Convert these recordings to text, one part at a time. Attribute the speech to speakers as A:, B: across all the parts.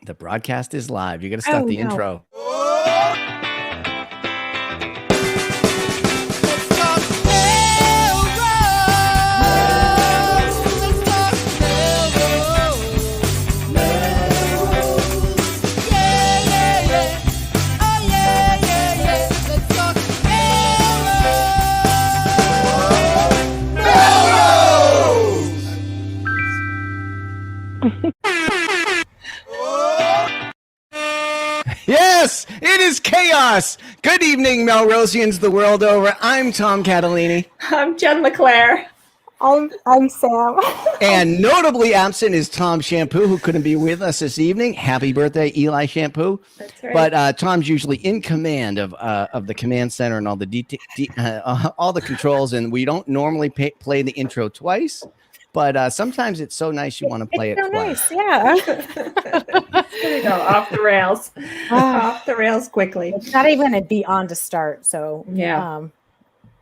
A: The broadcast is live. You got to start the intro. Yes, it is chaos. Good evening, Melrosians the world over. I'm Tom Catalini.
B: I'm Jen LeClaire.
C: I'm Sam.
A: And notably absent is Tom Shampoo, who couldn't be with us this evening. Happy birthday, Eli Shampoo.
B: That's right.
A: But Tom's usually in command of the command center and all the all the controls, and we don't normally play the intro twice. But sometimes it's so nice you want to play it twice.
C: Nice, yeah.
B: There you go, off the rails. Off the rails quickly.
C: It's not even going to be on to start, so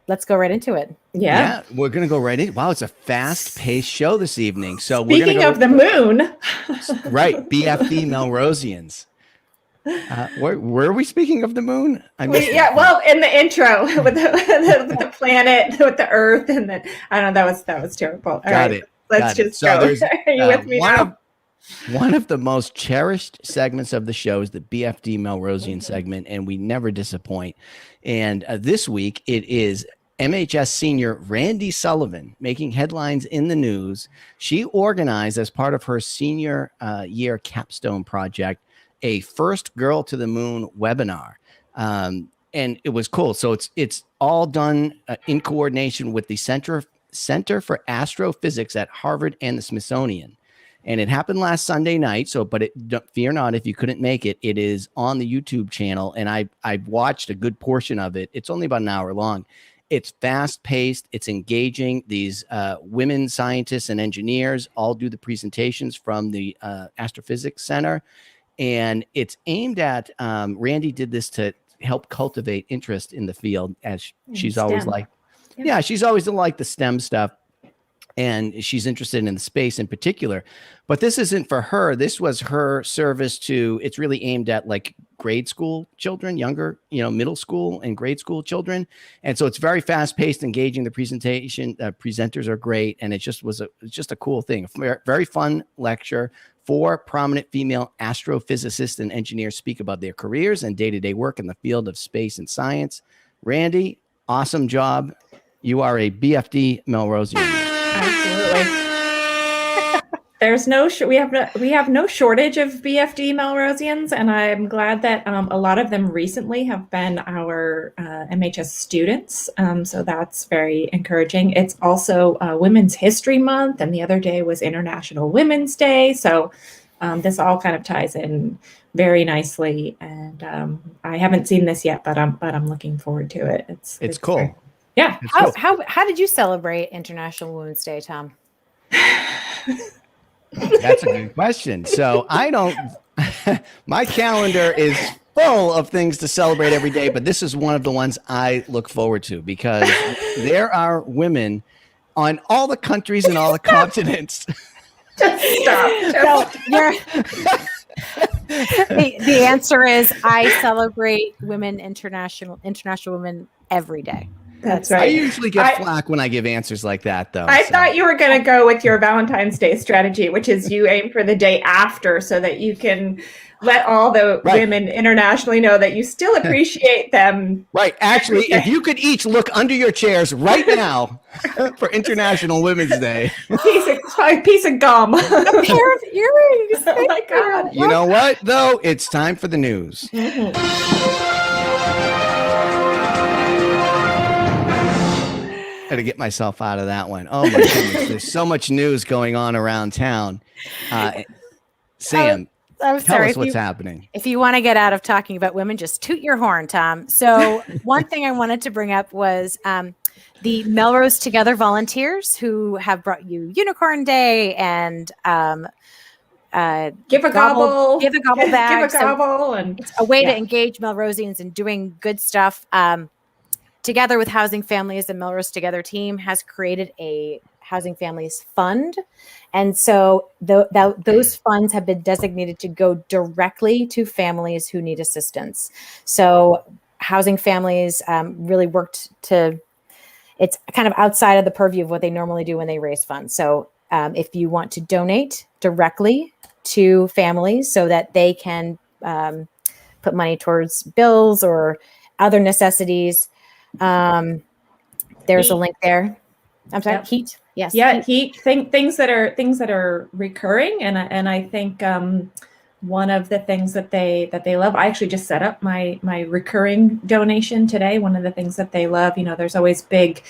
C: let's go right into it.
B: Yeah,
A: we're going to go right in. Wow, it's a fast-paced show this evening. So
B: speaking of the moon.
A: Right, BFD Melrosians. Where are we speaking of the moon?
B: Well, in the intro with the planet, with the Earth, and then I don't know. That was terrible.
A: Got it.
B: Let's just go. Are you with me now?
A: One of the most cherished segments of the show is the BFD Melrosian segment, and we never disappoint. And this week it is MHS senior Randy Sullivan making headlines in the news. She organized, as part of her senior year capstone project, a First Girl to the Moon webinar. And it was cool. So it's all done in coordination with the Center for Astrophysics at Harvard and the Smithsonian. And it happened last Sunday night. Fear not if you couldn't make it. It is on the YouTube channel, and I watched a good portion of it. It's only about an hour long. It's fast-paced. It's engaging. These women scientists and engineers all do the presentations from the Astrophysics Center. And it's aimed at, Randy did this to help cultivate interest in the field, as she's always like, she's always liked the STEM stuff. And she's interested in the space in particular. But this isn't for her. This was her service to, it's really aimed at like grade school children, younger, middle school and grade school children. And so it's very fast paced, engaging. The presentation, presenters are great. And it just was just a cool thing. A very fun lecture. 4 prominent female astrophysicists and engineers speak about their careers and day-to-day work in the field of space and science. Randy, awesome job. You are a BFD Melrosian.
B: Absolutely. There's we have no shortage of BFD Melrosians, and I'm glad that a lot of them recently have been our MHS students. So that's very encouraging. It's also Women's History Month, and the other day was International Women's Day. So this all kind of ties in very nicely. And I haven't seen this yet, but I'm looking forward to it. It's
A: cool.
B: Great. Yeah.
C: How did you celebrate International Women's Day, Tom?
A: That's a good question. So my calendar is full of things to celebrate every day, but this is one of the ones I look forward to because there are women on all the countries and all the continents.
B: Just stop.
C: The answer is I celebrate International Women every day.
B: That's right.
A: I usually get flack when I give answers like that, though.
B: I thought you were going to go with your Valentine's Day strategy, which is you aim for the day after so that you can let all the women internationally know that you still appreciate them.
A: Right. Actually, if you could each look under your chairs right now for International Women's Day.
B: Piece of gum.
C: A pair of earrings.
B: Oh, my God.
A: You know what, though? It's time for the news. To get myself out of that one. Oh my goodness, there's so much news going on around town. Sam,
C: I'm
A: tell
C: sorry,
A: us what's happening.
C: If you want to get out of talking about women, just toot your horn, Tom. So one thing I wanted to bring up was the Melrose Together volunteers who have brought you Unicorn Day and
B: give a gobble
C: bag.
B: Give a gobble,
C: so
B: and
C: it's a way to engage Melrosians in doing good stuff. Together with Housing Families, the Melrose Together team has created a Housing Families Fund. And so those funds have been designated to go directly to families who need assistance. So Housing Families really worked to, it's kind of outside of the purview of what they normally do when they raise funds. So if you want to donate directly to families so that they can put money towards bills or other necessities, there's a link there. I'm sorry,
B: Yep.
C: heat. Yes.
B: Yeah, things that are recurring, and I think one of the things that they love. I actually just set up my recurring donation today. One of the things that they love, there's always big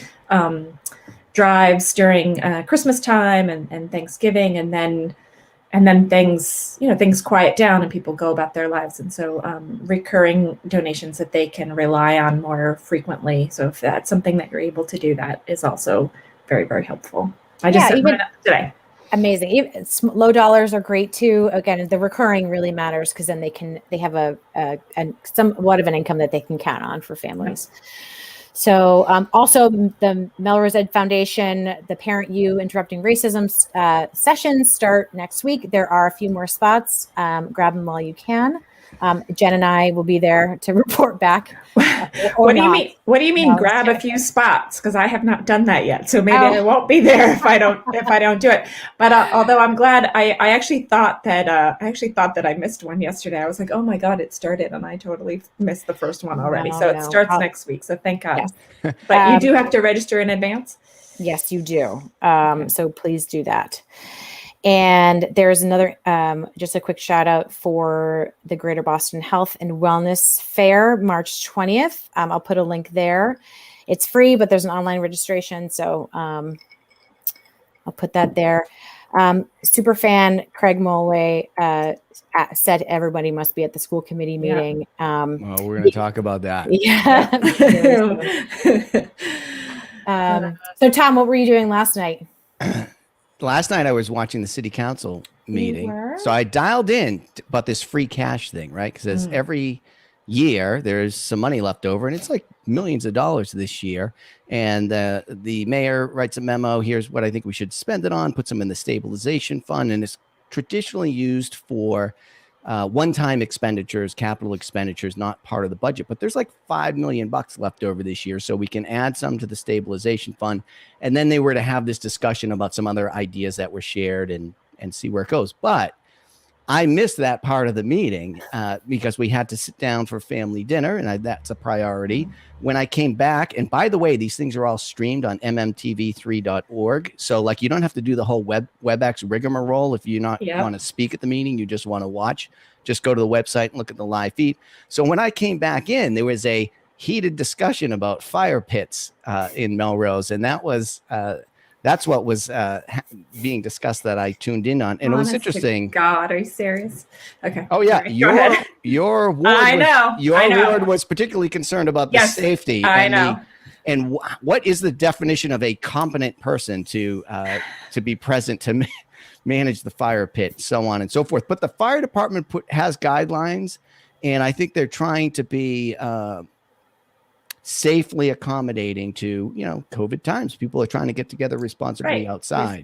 B: drives during Christmas time and Thanksgiving, and then things quiet down and people go about their lives. And so recurring donations that they can rely on more frequently. So if that's something that you're able to do, that is also very, very helpful. I just set mine up today.
C: Amazing. Low dollars are great too. Again, the recurring really matters because then they have a somewhat of an income that they can count on for families. Yeah. So also the Melrose Ed Foundation, the Parent You Interrupting Racism sessions start next week. There are a few more spots. Grab them while you can. Jen and I will be there to report back.
B: What do you mean? Grab a few spots? Because I have not done that yet, so maybe I won't be there if I don't do it. But although I'm glad, I actually thought that I missed one yesterday. I was like, oh my God, it started, and I totally missed the first one already. So it starts next week. So thank God. Yes. But you do have to register in advance.
C: Yes, you do. So please do that. And there's another, just a quick shout out for the Greater Boston Health and Wellness Fair, March 20th. I'll put a link there. It's free, but there's an online registration. So I'll put that there. Superfan Craig Mulway said everybody must be at the school committee meeting.
A: Well, we're going to talk about that.
C: Yeah. So Tom, what were you doing last night?
A: Last night I was watching the city council meeting. So I dialed in about this free cash thing, right? Because every year there's some money left over, and it's like millions of dollars this year. And the mayor writes a memo. Here's what I think we should spend it on. Put some in the stabilization fund, and it's traditionally used for one-time expenditures, capital expenditures, not part of the budget. But there's like $5 million left over this year, so we can add some to the stabilization fund. And then they were to have this discussion about some other ideas that were shared and see where it goes. But I missed that part of the meeting because we had to sit down for family dinner, and that's a priority. When I came back, and by the way, these things are all streamed on mmtv3.org. So like you don't have to do the whole WebEx rigmarole if you want to speak at the meeting, you just want to watch. Just go to the website and look at the live feed. So when I came back in, there was a heated discussion about fire pits in Melrose, and that's what was being discussed that I tuned in on. And it was interesting.
B: God, are you serious? Okay.
A: Oh yeah. Your ward was particularly concerned about the safety.
B: I know.
A: And what is the definition of a competent person to be present to manage the fire pit, so on and so forth. But the fire department has guidelines, and I think they're trying to be safely accommodating to, COVID times. People are trying to get together responsibly outside.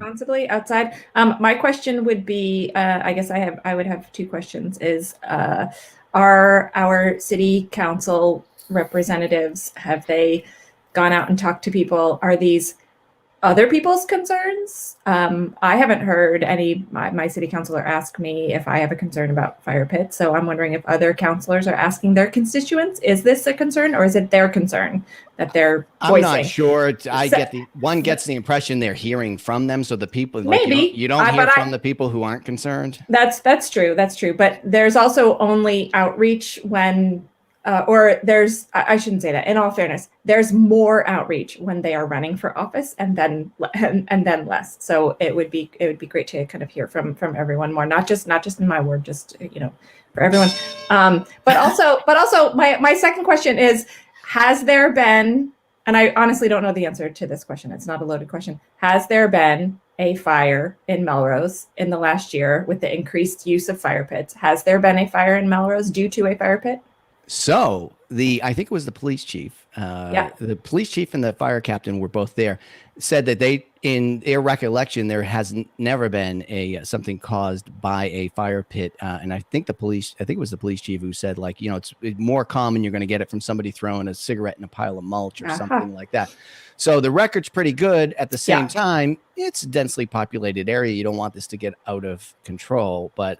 A: My question would be, I guess I would have two questions is, are our city council representatives, have they gone out and talked to people? Are these other people's concerns? I haven't heard any, my city councilor ask me if I have a concern about fire pits. So I'm wondering if other councilors are asking their constituents, is this a concern, or is it their concern that they're voicing? I'm not sure. One gets the impression they're hearing from them. So the people,
B: maybe
A: you don't hear from the people who aren't concerned.
B: That's true. That's true. But there's also only outreach when, I shouldn't say that. In all fairness, there's more outreach when they are running for office, and then less. So it would be great to kind of hear from everyone more, not just in my ward, just for everyone. But also my second question is, has there been, and I honestly don't know the answer to this question, it's not a loaded question, has there been a fire in Melrose in the last year with the increased use of fire pits? Has there been a fire in Melrose due to a fire pit?
A: So I think it was the police chief. The police chief and the fire captain were both there, said that in their recollection, there has never been something caused by a fire pit. And I think it was the police chief who said, like, it's more common you're going to get it from somebody throwing a cigarette in a pile of mulch or something like that. So the record's pretty good. At the same time, it's a densely populated area. You don't want this to get out of control. But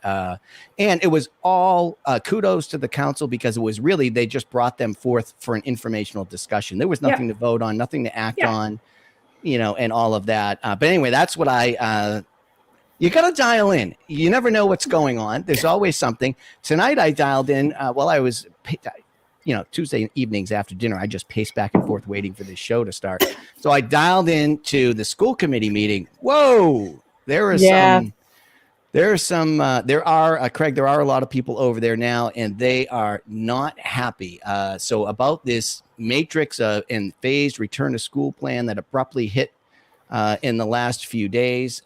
A: and it was all kudos to the council, because it was really, they just brought them forth for an informational discussion. There was nothing to vote on, nothing to act on, and all of that. But anyway, that's what you got to dial in. You never know what's going on. There's always something. Tonight I dialed in while I was Tuesday evenings after dinner, I just paced back and forth waiting for this show to start. So I dialed into the school committee meeting. Whoa, there are Craig, there are a lot of people over there now, and they are not happy. So about this matrix and phased return to school plan that abruptly hit in the last few days,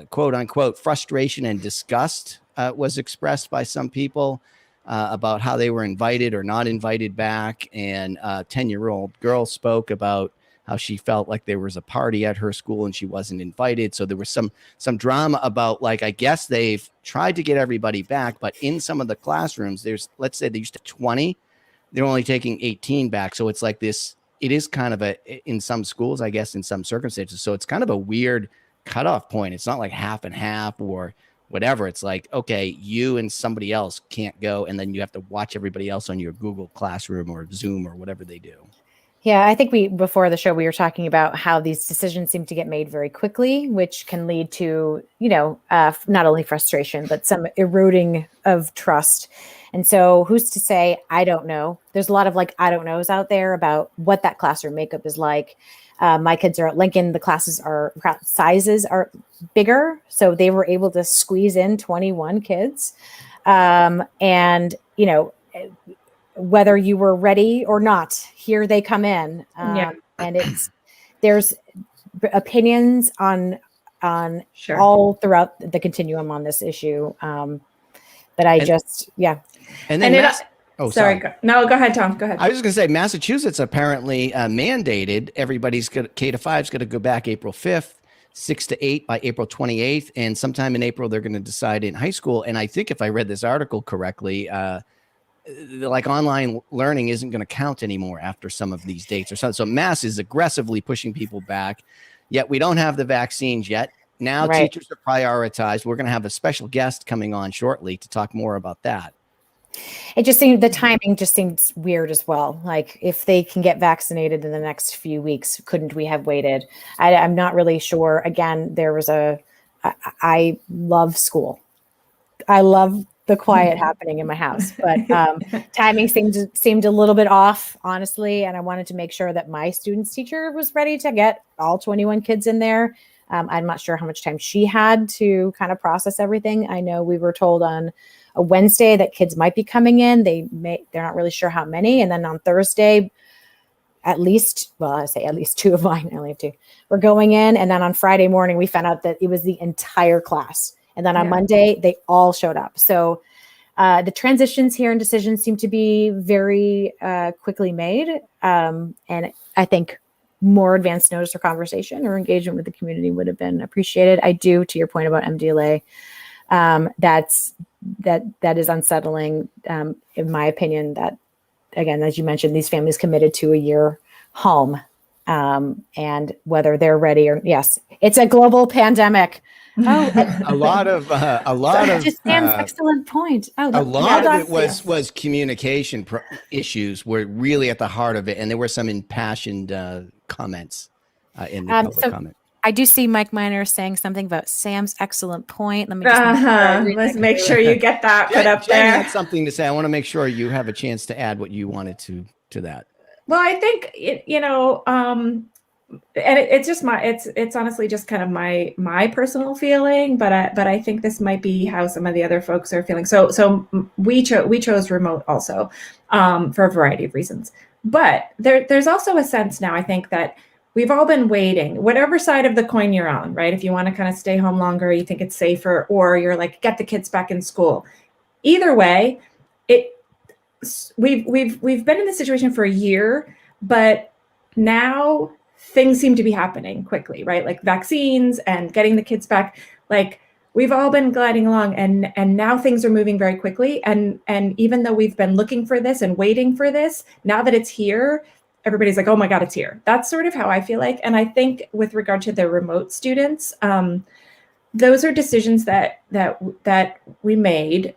A: quote unquote, frustration and disgust was expressed by some people. About how they were invited or not invited back. And a 10-year-old girl spoke about how she felt like there was a party at her school and she wasn't invited. So there was some drama about, like, I guess they've tried to get everybody back, but in some of the classrooms, let's say they used to 20, they're only taking 18 back. So it's like this, it is kind of in some schools, I guess, in some circumstances. So it's kind of a weird cutoff point. It's not like half and half or whatever. It's like, okay, you and somebody else can't go, and then you have to watch everybody else on your Google Classroom or Zoom or whatever they do.
C: Yeah, I think before the show, we were talking about how these decisions seem to get made very quickly, which can lead to, not only frustration, but some eroding of trust. And so who's to say, I don't know. There's a lot of I don't knows out there about what that classroom makeup is like. My kids are at Lincoln. The sizes are bigger. So they were able to squeeze in 21 kids. And, whether you were ready or not, here they come in. And there's opinions on all throughout the continuum on this issue. But
A: And then
B: sorry. No, go ahead, Tom. Go ahead.
A: I was going to say, Massachusetts apparently mandated everybody's K-5 is going to go back April 5th, 6 to 8 by April 28th. And sometime in April, they're going to decide in high school. And I think if I read this article correctly, online learning isn't going to count anymore after some of these dates or something. So Mass is aggressively pushing people back, yet we don't have the vaccines yet. Now teachers are prioritized. We're going to have a special guest coming on shortly to talk more about that.
C: It just seemed, the timing just seems weird as well. Like, if they can get vaccinated in the next few weeks, couldn't we have waited? I'm not really sure. Again, I love school. I love the quiet happening in my house, but timing seemed a little bit off, honestly. And I wanted to make sure that my student's teacher was ready to get all 21 kids in there. I'm not sure how much time she had to kind of process everything. I know we were told on a Wednesday that kids might be coming in. They're not really sure how many. And then on Thursday, I say at least two of mine, I only have two, were going in. And then on Friday morning, we found out that it was the entire class. And then on Monday, they all showed up. So the transitions here and decisions seem to be very quickly made. And I think more advanced notice or conversation or engagement with the community would have been appreciated. I do, to your point about MDLA, that is unsettling, in my opinion, that, again, as you mentioned, these families committed to a year home, and whether they're ready or, yes, it's a global pandemic.
A: A lot of
C: just Sam's excellent point.
A: A lot of it was communication issues were really at the heart of it, and there were some impassioned comments in the public comment.
C: I do see Mike Miner saying something about Sam's excellent point. Let me
B: let's make sure you get that put up
A: Jen
B: there.
A: had something to say. I want to make sure you have a chance to add what you wanted to that.
B: Well, I think and it's just it's honestly just kind of my personal feeling, but I think this might be how some of the other folks are feeling. So we chose remote also, for a variety of reasons. But there's also a sense now, I think, that we've all been waiting, whatever side of the coin you're on, right? If you want to kind of stay home longer, you think it's safer, or you're like, get the kids back in school. Either way, we've been in this situation for a year, but now things seem to be happening quickly, right? Like vaccines and getting the kids back. Like we've all been gliding along, and now things are moving very quickly. And even though we've been looking for this and waiting for this, now that it's here, everybody's like, oh my God, it's here. That's sort of how I feel like. And I think with regard to the remote students, those are decisions that we made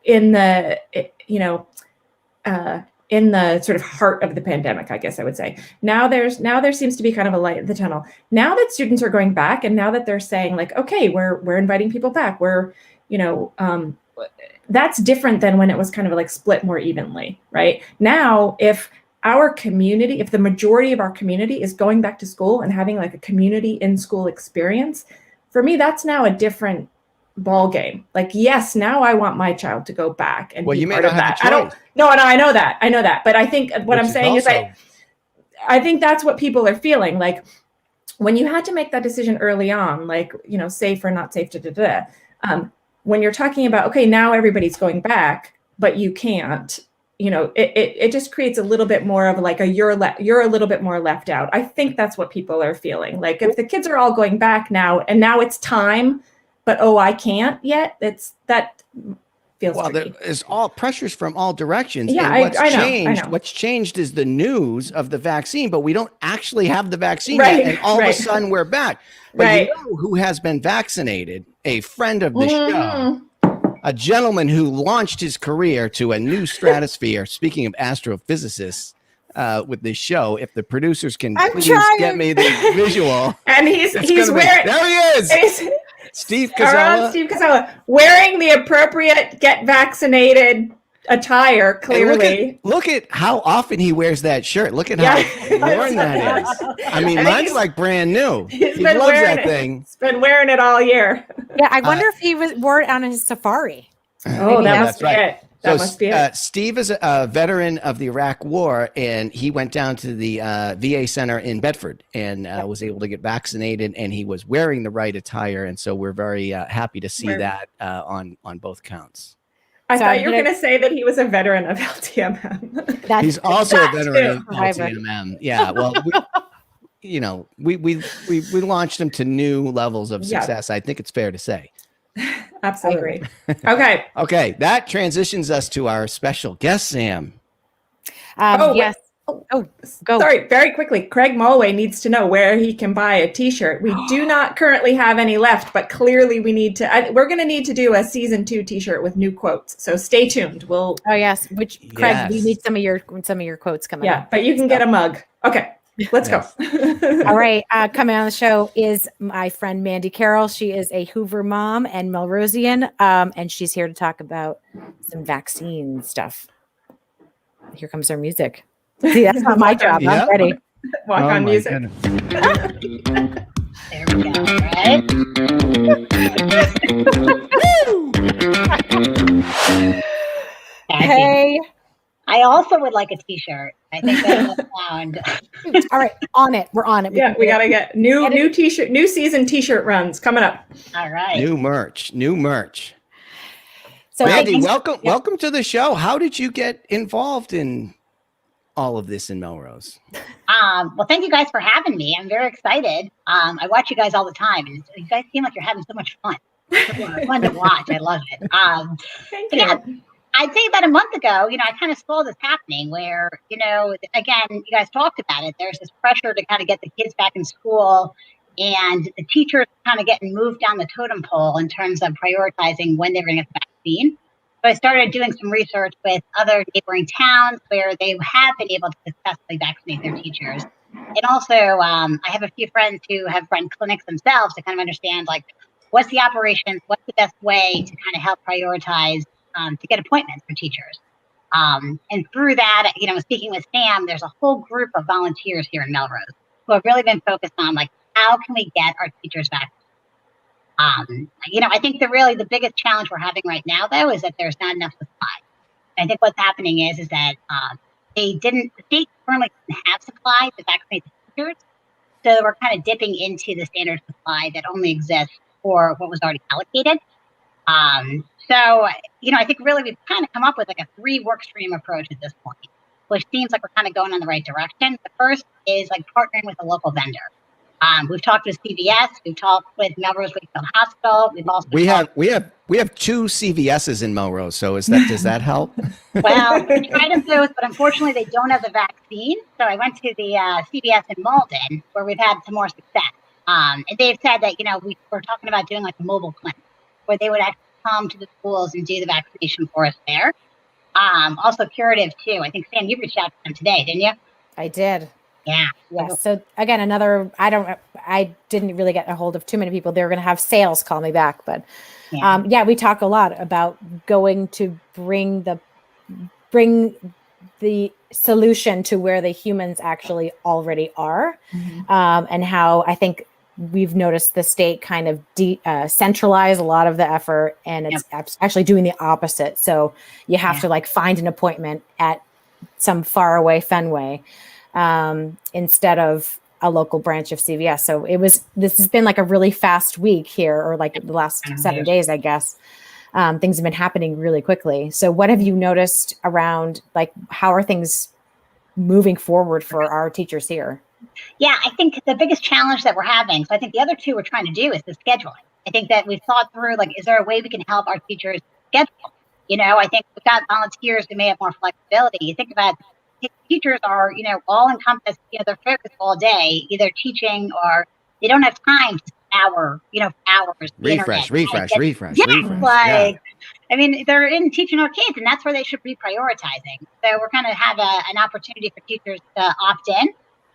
B: in the, in the sort of heart of the pandemic, I guess I would say. Now there seems to be kind of a light at the tunnel. Now that students are going back, and now that they're saying like, okay, we're inviting people back. That's different than when it was kind of like split more evenly, right? Now, if the majority of our community is going back to school and having like a community in school experience, for me, that's now a different ball game. Like, yes, now I want my child to go back and be part of that. I know that. But I think what I'm saying is I think that's what people are feeling. Like when you had to make that decision early on, like, safe or not safe, when you're talking about, okay, now everybody's going back, but you can't, it just creates a little bit more of like you're a little bit more left out. I think that's what people are feeling. Like if the kids are all going back now, and now it's time, but I can't yet. That feels tricky.
A: There's all pressures from all directions.
B: Yeah,
A: and
B: I know.
A: What's changed is the news of the vaccine, but we don't actually have the vaccine yet, and all of a sudden we're back. But you know who has been vaccinated? A friend of the show, a gentleman who launched his career to a new stratosphere. Speaking of astrophysicists, with this show, if the producers can please get me the visual,
B: and he's wearing.
A: There he is. Steve Casella
B: wearing the appropriate get vaccinated attire, clearly.
A: Look at how often he wears that shirt. Look at how worn that is. I mean, mine's like brand new. He loves that thing.
B: He's been wearing it all year.
C: Yeah, I wonder if he wore it on his safari.
B: Oh, that must be it. That must be it.
A: Steve is a veteran of the Iraq War, and he went down to the VA center in Bedford and was able to get vaccinated, and he was wearing the right attire. And so we're very happy to see that on both counts.
B: I thought you were going to say that he was a veteran of LTMM.
A: He's also a veteran of LTMM. Yeah, well, we launched him to new levels of success. Yeah. I think it's fair to say.
B: Absolutely. Okay.
A: Okay. That transitions us to our special guest, Sam.
C: Yes. Go.
B: Sorry, very quickly. Craig Mulway needs to know where he can buy a T-shirt. We do not currently have any left, but clearly we need to. We're going to need to do a season 2 T-shirt with new quotes. So stay tuned. We'll.
C: Oh yes. Craig, we need some of your quotes coming.
B: Yeah, but you can get a mug. Okay. Let's go.
C: All right. Coming on the show is my friend Mandy Carroll. She is a Hoover mom and Melrosian, and she's here to talk about some vaccine stuff. Here comes her music. See, that's not my job. I'm ready.
B: Walk on music.
D: There we go. Right?
C: Hey.
D: I also would like a T-shirt. I think that's sound.
C: All right, on it. We're on it.
B: We gotta get new T-shirt, new season T-shirt runs coming up.
D: All right.
A: New merch.
C: So
A: Mandy, welcome to the show. How did you get involved in all of this in Melrose?
D: Well, thank you guys for having me. I'm very excited. I watch you guys all the time, and you guys seem like you're having so much fun. It's fun to watch. I love it.
B: Thank you.
D: Yeah, I'd say about a month ago, I kind of saw this happening where, again, you guys talked about it. There's this pressure to kind of get the kids back in school, and the teachers kind of getting moved down the totem pole in terms of prioritizing when they were going to get the vaccine. So I started doing some research with other neighboring towns where they have been able to successfully vaccinate their teachers. And also, I have a few friends who have run clinics themselves to kind of understand, like, what's the operations, what's the best way to kind of help prioritize to get appointments for teachers. And through that, speaking with Sam, there's a whole group of volunteers here in Melrose who have really been focused on, like, how can we get our teachers back? I think the biggest challenge we're having right now, though, is that there's not enough supply. I think what's happening is that the state currently doesn't have supply to vaccinate the teachers. So we're kind of dipping into the standard supply that only exists for what was already allocated. So, I think really we've kind of come up with like a 3 work stream approach at this point. which seems like we're kind of going in the right direction. The first is like partnering with a local vendor. We've talked with CVS, we've talked with Melrose Wakefield Hospital. We've also
A: we have two CVS's in Melrose. So does that help?
D: Well, we tried them both, but unfortunately they don't have the vaccine. So I went to the CVS in Malden, where we've had some more success. And they've said that, we're talking about doing like a mobile clinic where they would actually come to the schools and do the vaccination for us there. Also curative too. I think, Sam, you reached out to them today, didn't you?
C: I did.
D: Yeah.
C: Yes. So again, I didn't really get a hold of too many people. They were going to have sales call me back, but we talk a lot about going to bring the solution to where the humans actually already are. And how I think we've noticed the state kind of centralize a lot of the effort, and it's actually doing the opposite. So you have to like find an appointment at some faraway Fenway instead of a local branch of CVS. So this has been like a really fast week here, or like the last 7 days, I guess. Things have been happening really quickly. So what have you noticed around, like, how are things moving forward for our teachers here?
D: Yeah, I think the biggest challenge that we're having, so I think the other two we're trying to do, is the scheduling. I think that we've thought through, like, is there a way we can help our teachers schedule? I think we've got volunteers who may have more flexibility. You think about teachers are, all encompassed, they're focused all day, either teaching or they don't have time to hours.
A: Refresh.
D: I mean, they're in teaching our kids, and that's where they should be prioritizing. So we're going to have an opportunity for teachers to opt in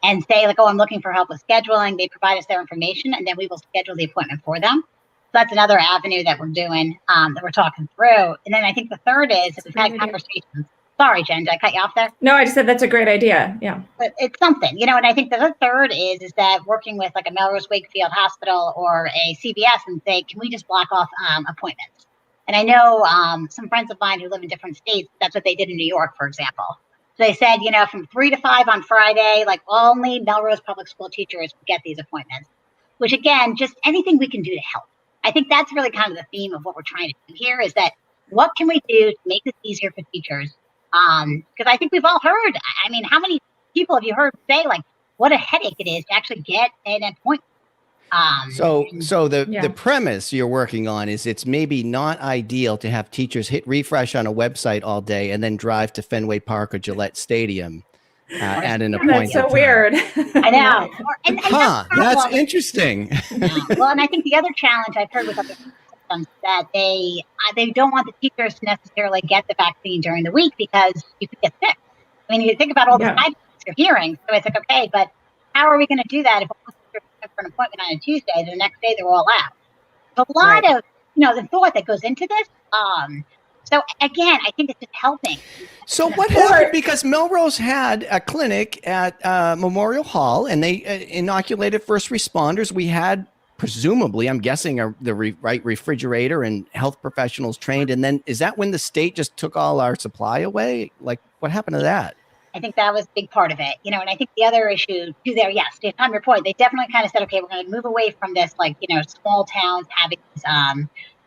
D: and say, like, oh, I'm looking for help with scheduling. They provide us their information, and then we will schedule the appointment for them. So that's another avenue that we're doing, that we're talking through. And then I think the third is that we've had conversations. Sorry, Jen, did I cut you off there?
B: No, I just said that's a great idea. Yeah.
D: But it's something, and I think the third is that working with like a Melrose Wakefield Hospital or a CVS and say, can we just block off appointments? And I know some friends of mine who live in different states, that's what they did in New York, for example. So they said, from 3 to 5 on Friday, like only Melrose public school teachers get these appointments, which again, just anything we can do to help. I think that's really kind of the theme of what we're trying to do here, is that what can we do to make this easier for teachers? Because I think we've all heard, I mean, how many people have you heard say, like, what a headache it is to actually get an appointment?
A: So the premise you're working on is it's maybe not ideal to have teachers hit refresh on a website all day and then drive to Fenway Park or Gillette Stadium at an appointment.
B: That's so weird.
D: I know.
A: That's interesting.
D: Well, and I think the other challenge I've heard with other systems that they don't want the teachers to necessarily get the vaccine during the week because you could get sick. I mean, you think about all the side effects you're hearing. So it's like, okay, but how are we going to do that if all the teachers are for an appointment on a Tuesday, the next day they're all out? So a lot of, the thought that goes into this. So again, I think it's just helping.
A: So what happened? Because Melrose had a clinic at Memorial Hall, and they inoculated first responders. We had, presumably, I'm guessing, the right refrigerator and health professionals trained. And then is that when the state just took all our supply away? Like, what happened to that?
D: I think that was a big part of it, and I think the other issue too there, yes, to your point, they definitely kind of said, okay, we're going to move away from this, like, small towns having these,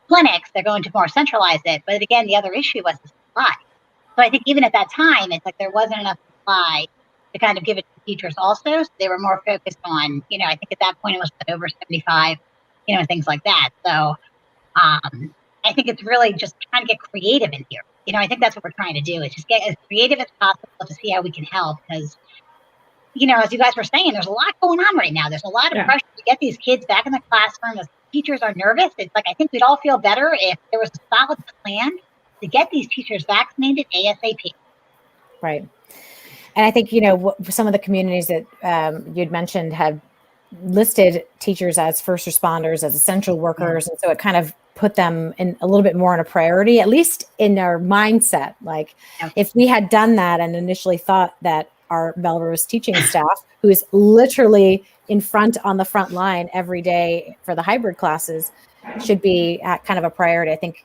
D: clinics. They're going to more centralize it. But again, the other issue was the supply. So I think even at that time, it's like there wasn't enough supply to kind of give it to teachers also. So they were more focused on, I think at that point it was over 75, things like that. So I think it's really just trying to get creative in here. I think that's what we're trying to do, is just get as creative as possible to see how we can help. Because, as you guys were saying, there's a lot going on right now. There's a lot of pressure to get these kids back in the classroom. As teachers are nervous, it's like, I think we'd all feel better if there was a solid plan to get these teachers vaccinated ASAP.
C: Right. And I think, some of the communities that you'd mentioned have listed teachers as first responders, as essential workers. And so it kind of put them in a little bit more on a priority, at least in their mindset. Like if we had done that and initially thought that our Melrose teaching staff, who is literally on the front line every day for the hybrid classes, should be at kind of a priority, I think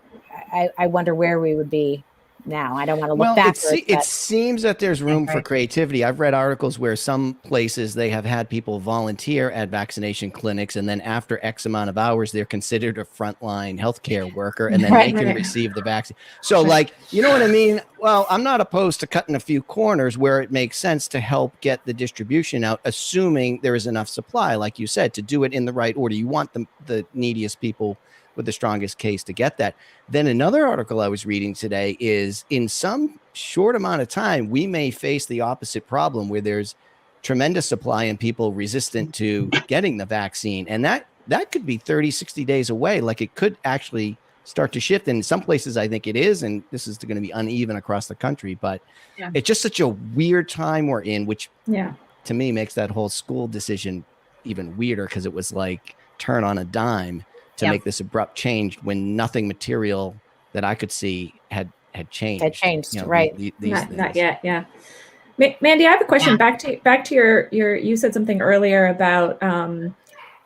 C: I wonder where we would be now. I don't want to look
A: Well,
C: backwards.
A: it seems that there's room for creativity. I've read articles where some places they have had people volunteer at vaccination clinics, and then after X amount of hours, they're considered a frontline healthcare worker, and then they can receive the vaccine. So, like, you know what I mean? Well, I'm not opposed to cutting a few corners where it makes sense to help get the distribution out, assuming there is enough supply, like you said, to do it in the right order. You want the neediest people with the strongest case to get that. Then another article I was reading today is in some short amount of time, we may face the opposite problem where there's tremendous supply and people resistant to getting the vaccine. And that could be 30, 60 days away. Like it could actually start to shift. And in some places, I think it is. And this is going to be uneven across the country, but it's just such a weird time we're in, which to me makes that whole school decision even weirder because it was like turn on a dime to make this abrupt change when nothing material that I could see had changed.
C: Right?
B: Not yet. Yeah, Mandy, I have a question. Back to your. You said something earlier about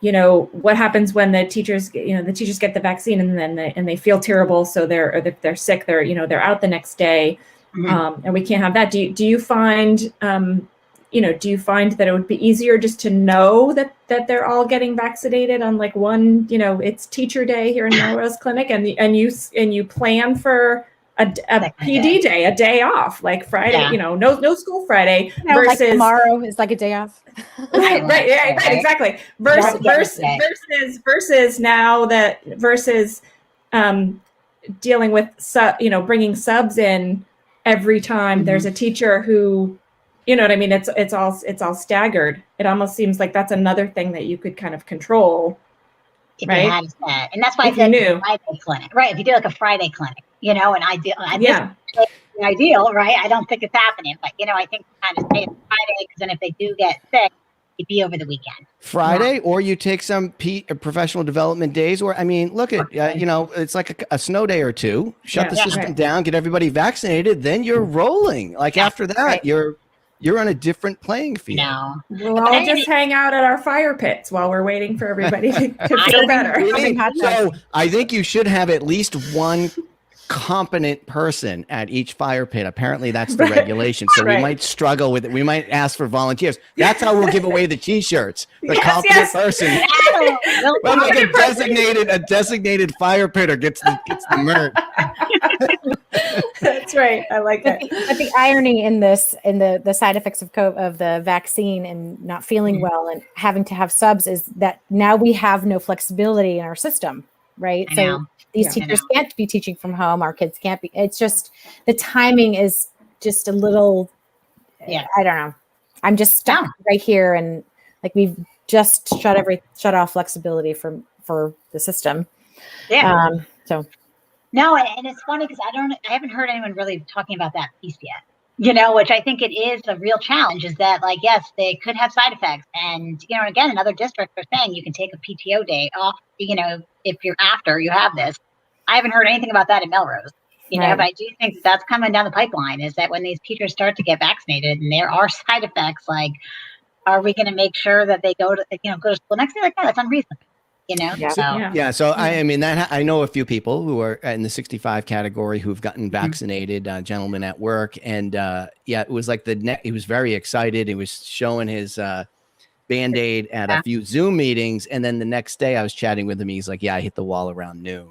B: what happens when the teachers get the vaccine and then they feel terrible, so they're sick, they're out the next day, and we can't have that. Do you find that it would be easier just to know that they're all getting vaccinated on like one, it's teacher day here in Melrose Clinic, and you plan for a PD day, a day off, like Friday, no school Friday, versus
C: like tomorrow is like a day off.
B: right, exactly. Versus now versus dealing with bringing subs in every time there's a teacher who. You know what I mean? It's all staggered. It almost seems like that's another thing that you could kind of control, right?
D: You had that. And that's why I said Friday clinic, right? If you do like a Friday clinic, and ideal, right? I don't think it's happening, but I think kind of stay Friday because then if they do get sick, it'd be over the weekend.
A: Friday, or you take some professional development days, or I mean, look at it's like a snow day or two. Shut the system down, get everybody vaccinated, then you're rolling. Like after that, you're on a different playing field.
D: No.
B: We'll all just hang out at our fire pits while we're waiting for everybody to feel better.
A: So I think you should have at least one competent person at each fire pit. Apparently that's the regulation. So we might struggle with it. We might ask for volunteers. That's how we'll give away the t-shirts. The competent person. Well, like a designated fire pitter gets the merch.
B: That's right. I like it.
C: But the irony in this, in the side effects of the vaccine and not feeling well and having to have subs is that now we have no flexibility in our system, right? So these teachers can't be teaching from home. Our kids can't be. It's just the timing is just a little. I don't know. I'm just stuck right here, and like we've just shut off flexibility for the system.
D: Yeah.
C: So.
D: No, and it's funny because I haven't heard anyone really talking about that piece yet. Which I think it is a real challenge. Is that like yes, they could have side effects, and again, in other districts are saying you can take a PTO day off. If you're after you have this. I haven't heard anything about that in Melrose. But I do think that's coming down the pipeline. Is that when these teachers start to get vaccinated and there are side effects, like are we going to make sure that they go to school next day? Like that's unreasonable.
A: So I mean that I know a few people who are in the 65 category who've gotten vaccinated, gentlemen at work, and it was like he was very excited. He was showing his Band-Aid at a few Zoom meetings, and then the next day I was chatting with him. He's like, "Yeah, I hit the wall around noon."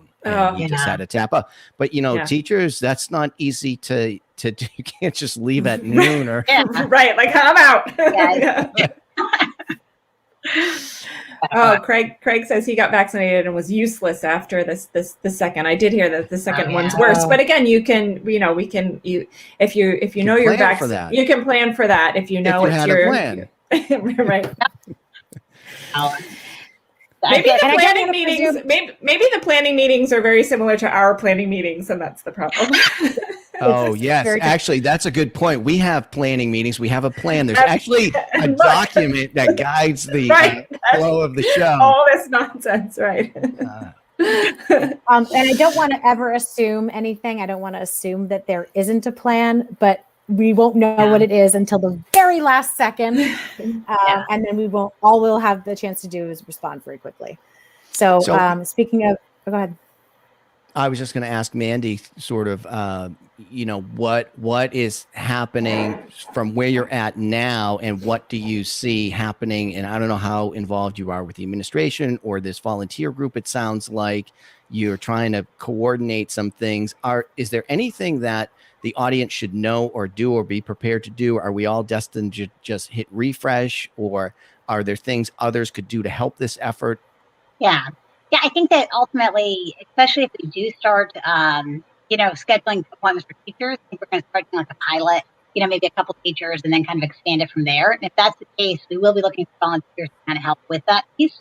A: He just had to tap up. But teachers, that's not easy to do. You can't just leave at noon or
B: right. Like I'm out. Oh, Craig says he got vaccinated and was useless after the second. I did hear that the second one's worse. But again, you can, if you know your vaccine, you can plan for that. If you know it's your plan. Right. Maybe the planning meetings. Maybe the planning meetings are very similar to our planning meetings, and that's the problem.
A: Oh, yes. Actually, that's a good point. We have planning meetings. We have a plan. There's actually a document that guides the flow of the show.
B: All this nonsense, right?
C: And I don't want to ever assume anything. I don't want to assume that there isn't a plan, but we won't know what it is until the very last second. And then all we'll have the chance to do is respond very quickly. So speaking of, go ahead.
A: I was just going to ask Mandy sort of, what is happening from where you're at now, and what do you see happening? And I don't know how involved you are with the administration or this volunteer group. It sounds like you're trying to coordinate some things. Is there anything that the audience should know or do or be prepared to do? Are we all destined to just hit refresh, or are there things others could do to help this effort?
D: Yeah. Yeah, I think that ultimately, especially if we do start, scheduling appointments for teachers, I think we're going to start doing like a pilot, maybe a couple teachers, and then kind of expand it from there. And if that's the case, we will be looking for volunteers to kind of help with that piece.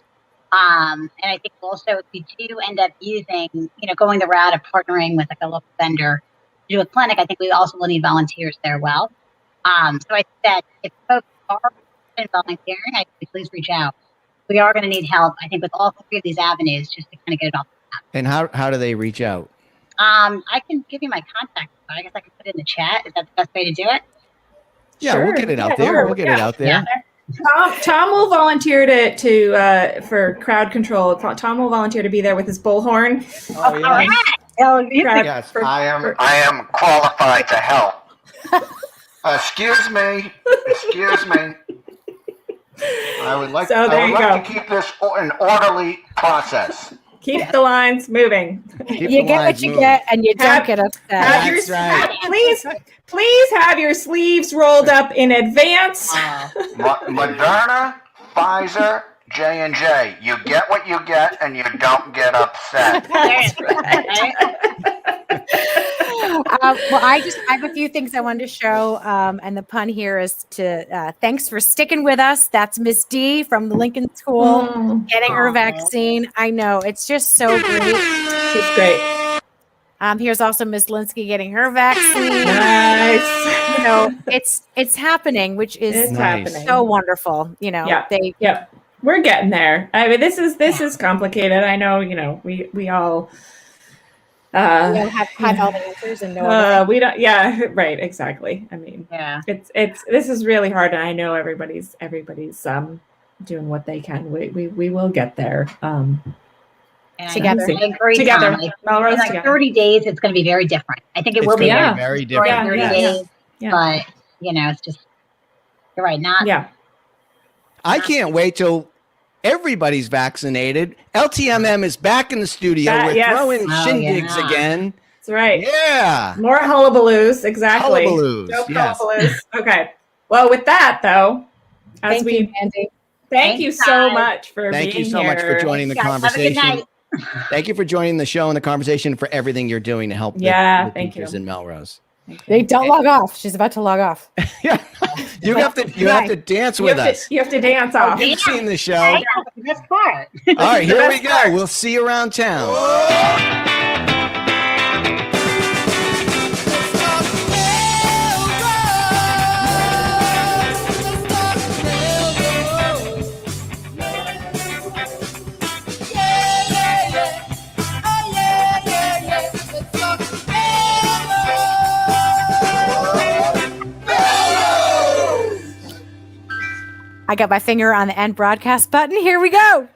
D: And I think also if we do end up using, going the route of partnering with like a local vendor to do a clinic, I think we also will need volunteers there. So I think that if folks are interested in volunteering, I think please reach out. We are going to need help, I think, with all three of these avenues just to kind of get it off the map.
A: And how do they reach out?
D: I can give you my contact. I guess I can put it in the chat. Is that the best way to do it?
A: Yeah,
B: Sure.
A: we'll get it out there.
B: Sure.
A: We'll get it out there.
B: Yeah. Tom will volunteer to for crowd control. Tom will volunteer to be there with his bullhorn.
E: Oh, yeah.
D: All right. Well,
A: Yes,
E: I am qualified to help. Excuse me. I would like to keep this an orderly process.
B: Keep the lines moving.
C: You get what you get, and you don't get upset.
A: That's right.
B: Please have your sleeves rolled up in advance.
E: Moderna, Pfizer, J&J. You get what you get, and you don't get upset.
B: That's right.
C: Well, I have a few things I wanted to show, and the pun here is to thanks for sticking with us. That's Miss D from the Lincoln School getting her vaccine. I know, it's just so great.
B: She's great.
C: Here's also Miss Linsky getting her vaccine.
B: Nice.
C: It's happening, which is
B: happening.
C: so wonderful.
B: Yep. We're getting there. I mean, this is complicated. I know. We all.
C: We don't have all the answers and no.
B: We don't. Yeah. Right. Exactly. I mean.
D: Yeah.
B: This is really hard, and I know everybody's doing what they can. We will get there.
C: Together.
D: I agree.
B: Together.
D: Tom.
B: Melrose
D: In like
B: together.
D: 30 days, it's going to be very different. I think it will be
A: very different.
D: 30 days. But it's just you're right.
B: Yeah.
A: I can't wait till everybody's vaccinated. LTMM is back in the studio. We're throwing shindigs again.
B: That's right.
A: Yeah.
B: More hullabaloos. Exactly.
A: Hullabaloos.
B: Dope
A: Yes.
B: hullabaloos. Okay. Well, with that though,
C: Thank you, Mandy.
B: Thank you so much for being here.
A: Thank you so much for joining the conversation. Thank you for joining the show and the conversation, for everything you're doing to help the teachers in Melrose.
C: They don't log off. She's about to log off.
A: Yeah. You have to dance with us.
B: You have to dance off.
A: You've seen the show.
D: This part.
A: All right, here we go. We'll see you around town.
C: I got my finger on the end broadcast button. Here we go.